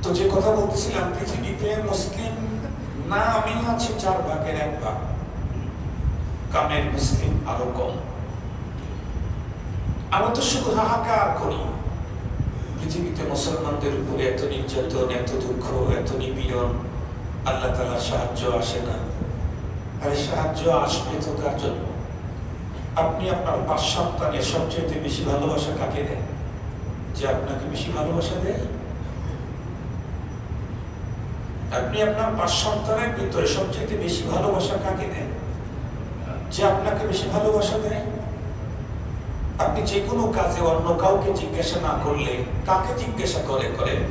তো যে কথা বলতেছিলাম, পৃথিবীতে মুসলিম না আমি আছে 1/4 কামের মুসলিম আরো কম। আমরা তো শুধু হাহাকার করি, পৃথিবীতে মুসলমানদের উপরে এত নির্যাতন, এত দুঃখ, এত নিপীড়ন, আল্লাহ তাআলার সাহায্য আসে না। আর সাহায্য আসবে তো কার জন্য? আপনি আপনার 5 সন্তানের সবচেয়ে বেশি ভালোবাসা কাকে দেন? যে আপনাকে বেশি ভালোবাসা দেয়? আপনি আপনার 5 সন্তানের ভিতরে সবচেয়ে বেশি ভালোবাসা কাকে দেন? যে আপনাকে বেশি ভালোবাসা দেয়। আপনি যে কোনো কাজে অন্য কাউকে জিজ্ঞাসা না করলে কাকে জিজ্ঞাসা করেন?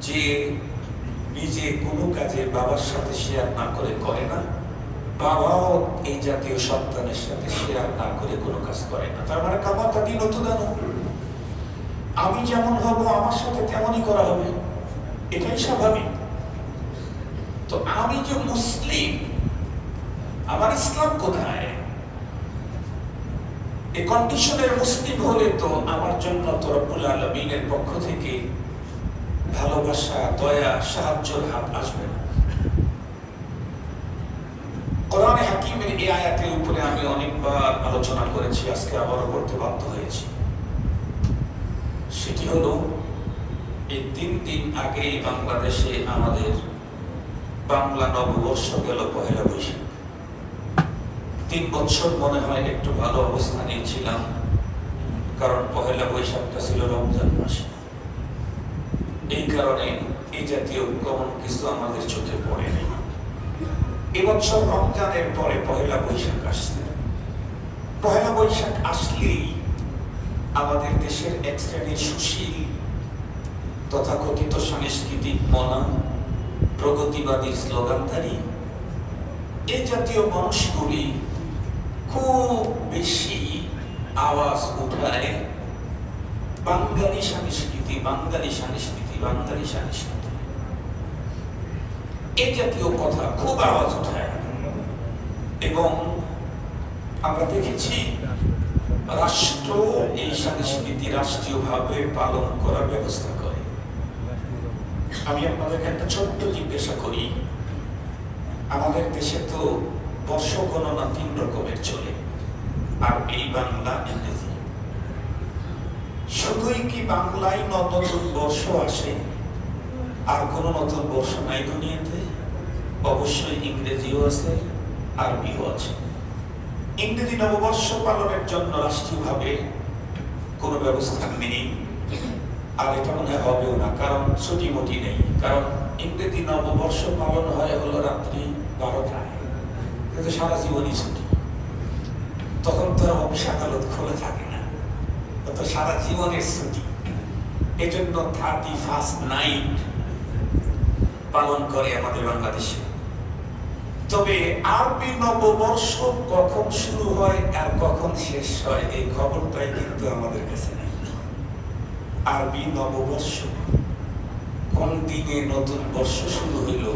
যে নিজে কোনো কাজে বাবার সাথে শেয়ার না করে না, বাবাও এই জাতীয় সন্তানের সাথে শেয়ার না করে কোনো কাজ করে না। তার মানে কামাতা দিন দানো, আমি যেমন হব আমার সাথে তেমনই করা হবে, এটাই স্বাভাবিক। তো আমি যে মুসলিম, আমার ইসলাম কোথায়? এই কন্ডিশনের মুসলিম হলে তো আমার জন্য তো রব্বুল আলামিনের পক্ষ থেকে ভালোবাসা, দয়া, সাহায্যের হাত আসবে না। কোরআনে হাকিমের এই আয়াতের উপরে আমি অনেকবার আলোচনা করেছি, আজকে আবারও করতে বাধ্য হয়েছি। সেটি হলো, এই 3 দিন আগেই বাংলাদেশে আমাদের বাংলা নববর্ষ গেল, পহেলা বৈশাখ। 3 বছর মনে হয় একটু ভালো অবস্থানে ছিলাম, কারণ পহেলা বৈশাখটা ছিল রমজান মাসে। এই কারণে এই জাতীয় কমন কিছু আমাদের চোখে পড়েনি। এবছর রমজানের পরে পহেলা বৈশাখ আসছে। পহেলা বৈশাখ আসলেই আমাদের দেশের এক শ্রেণীর সুশীল তথাকথিত সাংস্কৃতিক মনা, প্রগতিবাদী স্লোগানধারী এই জাতীয় মানুষগুলি খুব বেশি আওয়াজ উঠায় বাঙালি সংস্কৃতি, বাঙালি সংস্কৃতি, বাঙালি সংস্কৃতি, এই জাতীয় কথা খুব আওয়াজ উঠায়। এবং আমরা দেখেছি রাষ্ট্র এই সংস্কৃতি রাষ্ট্রীয়ভাবে পালন করার ব্যবস্থা করে। আমি আপনাদেরকে একটা ছোট্ট জিজ্ঞাসা করি, আমাদের দেশে তো বর্ষ গণনা 3 রকমের চলে, আরবি, বাংলা, ইংরেজি। শুধুই কি বাংলায় নতুন বর্ষ আসে, আর কোন নতুন বর্ষ নাই দুনিয়াতে? অবশ্যই ইংরেজিও আছে, আরবিও আছে। ইংরেজি নববর্ষ পালনের জন্য রাষ্ট্রীয়ভাবে কোনো ব্যবস্থা নেই, আর এটা মনে হয় হবেও না, কারণ ছুটি মুটি নেই। কারণ ইংরেজি নববর্ষ পালন হয় হলো রাত্রি 12টায়, কিন্তু সারা জীবনই ছুটি। তখন তো অফিস আদালত খোলা থাকে না, তো সারা জীবনের ছুটি। এজন্য 31st নাইট পালন করে আমাদের বাংলাদেশে। তবে আরবি নববর্ষ কখন শুরু হয় আর কখন শেষ হয় এই খবরটাই কিন্তু আমাদের কাছে নেই। আরবি নববর্ষ কোন দিনে নতুন বর্ষ শুরু হইল,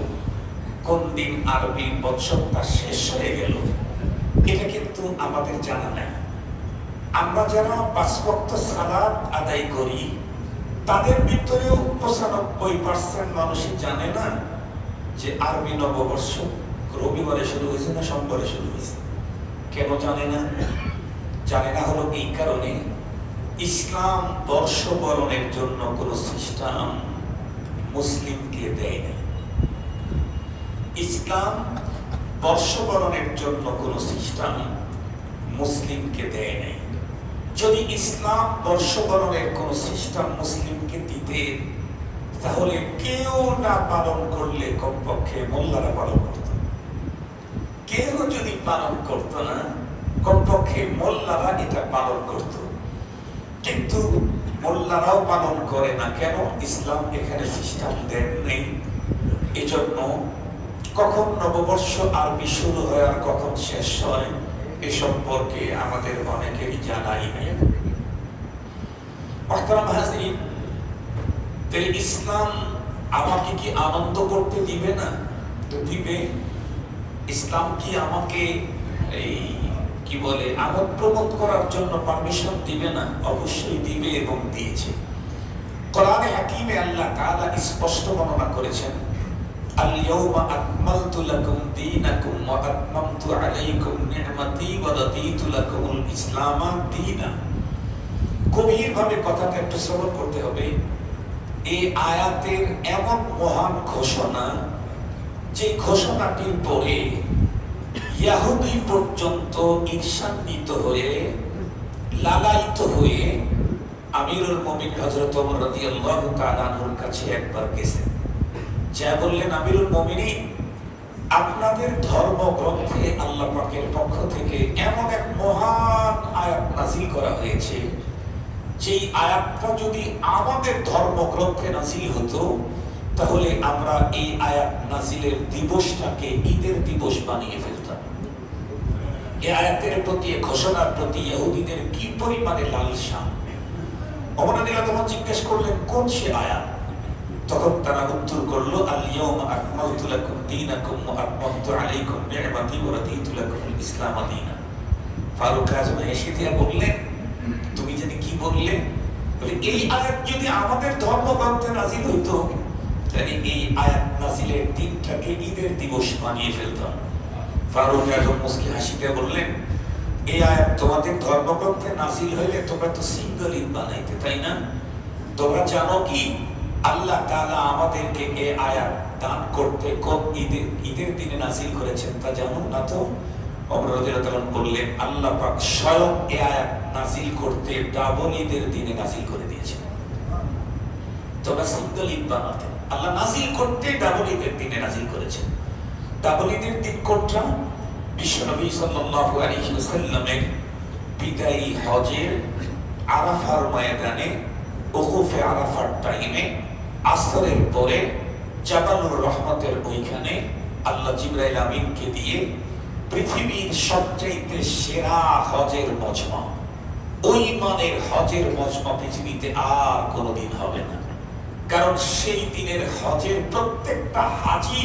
কোন দিন আরবি বৎসরটা শেষ হয়ে গেল, এটা কিন্তু আমাদের জানা নাই। আমরা যারা 5 ওয়াক্ত সালাত আদায় করি, তাদের ভিতরেও 95% মানুষই জানে না যে আরবি নববর্ষ রবিবারে শুরু হয়েছে না সোমবারে শুরু হয়েছে। কেন জানে না? জানে না হলো এই কারণে, ইসলাম বর্ষবরণের জন্য কোন সিস্টেম মুসলিমকে দেয় না। ইসলাম বর্ষবরণের জন্য কোন সিস্টেম মুসলিমকে দেয় নাই। যদি ইসলাম বর্ষবরণের কোন সিস্টেম মুসলিমকে দিতে, তাহলে কেউ না পালন করলে কমপক্ষে মোল্লারা পালন করত। কেউ যদি পালন করত না, কমপক্ষে মোল্লারা এটা পালন করত। কিন্তু মোল্লারাও পালন করে না। কেন? ইসলাম এখানে সিস্টেম দেন নেই। এজন্য কখন নববর্ষ আরবি শুরু হয় আর কখন শেষ হয় এ সম্পর্কে আমাদের অনেকেরই জানাই নেই। ইসলাম আমাকে কি আনন্দ করতে দিবে না? তো দিবে। ইসলাম কি আমাকে এই কি বলে আমোদ প্রমোদ করার জন্য পারমিশন দিবে না? অবশ্যই দিবে এবং দিয়েছে। কোরআনে হাকিমে আল্লাহ তাআলা স্পষ্ট বর্ণনা করেছেন, আল ইয়াউমা আকমালতু লাকুম দীনাকুম ওয়া আতমামতু আলাইকুম নি'মাতি ওয়া রাদিতু লাকুমুল ইসলামা দীনা। গভীরভাবে কথাটা একটু শ্রবণ করতে হবে। এই আয়াতের এমন মহান ঘোষণা, যে ঘোষণাটির পরে ইহুদি পর্যন্ত ঈর্ষান্বিত হয়ে, লালায়িত হয়ে আমিরুল মুমিনিন হযরত ওমর রাদিয়াল্লাহু তাআলা আনহুর কাছে একবার গেছেন, যা বললেন, আমিরুল মুমিনিন, আপনাদের ধর্মগ্রন্থে আল্লাহ পাকের পক্ষ থেকে এমন এক মহান আয়াত নাযিল করা হয়েছে, যেই আয়াতটা যদি আমাদের ধর্মগ্রন্থে নাযিল হতো, তাহলে আমরা এই আয়াত নাযিলের দিবসটাকে ঈদের দিবস বানিয়ে ফেলতাম। এই আয়াতের প্রতি, ঘোষণার প্রতি ইহুদিদের কি পরিমাণে লালসা। ওমর রাদিয়াল্লাহু তাআলা জিজ্ঞেস করলেন, কোন সে আয়াত? তখন তারা উত্তর করলো, আল ইয়াউমা আকমালতু লাকুম দীনাকুম ওয়া আতমামতু আলাইকুম নি'মাতি ওয়া রাদিতু লাকুমুল ইসলামা দীনা। ফারুক আযম হেসে দিয়ে বললেন, তুমি জানি কি বললে? বলে, এই আয়াত যদি আমাদের ধর্মগ্রন্থে নাযিল হইতো, তাহলে এই আয়াত নাযিলের দিনটাকে ঈদের দিবস বানিয়ে ফেলতাম। ফারুক আযম মুস্কি হাসিতে বললেন, এই আয়াত তোমাদের ধর্মগ্রন্থে নাযিল হইলে তোমরা তো সিঙ্গল ঈদ বানাইতে, তাই না? তোমরা জানো কি আল্লাহ তাআলা আমাদেরকে এই আয়াত দান করতে কোন ঈদের দিনে নাযিল করেছেন, তা জানো না? তো ওমর রাদিয়াল্লাহু তাআলা বললেন, আল্লাহ পাক স্বয়ং এই আয়াত নাযিল করতে ডাবল ঈদের দিনে নাযিল করে দিয়েছেন। তোমরা সিঙ্গল ঈদ বানাতে, আল্লাহ নাযিল করতে ডাবল ঈদের দিনে নাযিল করেছেন। ডাবল ঈদের দিন কোনটা? বিশ্বনবী সাল্লাল্লাহু আলাইহি ওয়াসাল্লামের বিদায়ী হজের আরাফার ময়দানে, ওকুফে আরাফার টাইমে, আসরের পরে জাবালুর রহমতের ওইখানে আল্লাহ জিবরাইল আমিনকে দিয়ে পৃথিবীর সবচাইতে সেরা হজের মজমা, ওই মানের হজের মজমা পৃথিবীতে আর কোনোদিন হবে না। কারণ সেই দিনের হজের প্রত্যেকটা হাজি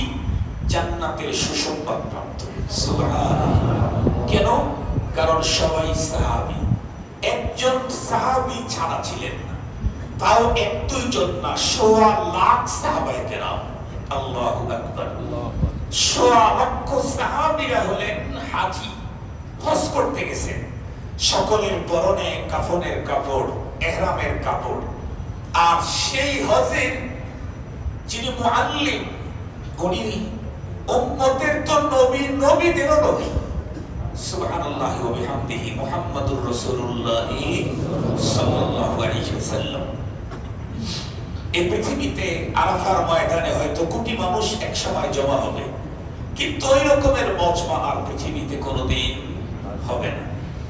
জান্নাতের সুসংবাদ প্রাপ্ত। সুবহানাল্লাহ। কেন? কারণ সবাই সাহাবী। একজন সাহাবী ছাড়া ছিলেন না, তাও এক দুইজন না, ১৬ লাখ সাহাবায়ে কেরাম। আল্লাহু আকবার। ১৬ লক্ষ সাহাবীরা হলেন হাজী, হজ করতে গেছেন। সকলের পরনে কাফনের কাপড়, ইহরামের কাপড়। আর সেই হজের যিনি মুআল্লিম, উনি উম্মতের তো নবী, নবীদেরও নবী। সুবহানাল্লাহি ওয়া বিহামদিহি মুহাম্মাদুর রাসূলুল্লাহ সাল্লাল্লাহু আলাইহি ওয়াসাল্লাম। এই পৃথিবীতে আরাফার ময়দানে হয়তো কোটি মানুষ একসময় জমা হবে, কিন্তু ওই রকমের মজমা আর পৃথিবীতে কোনোদিন হবে না।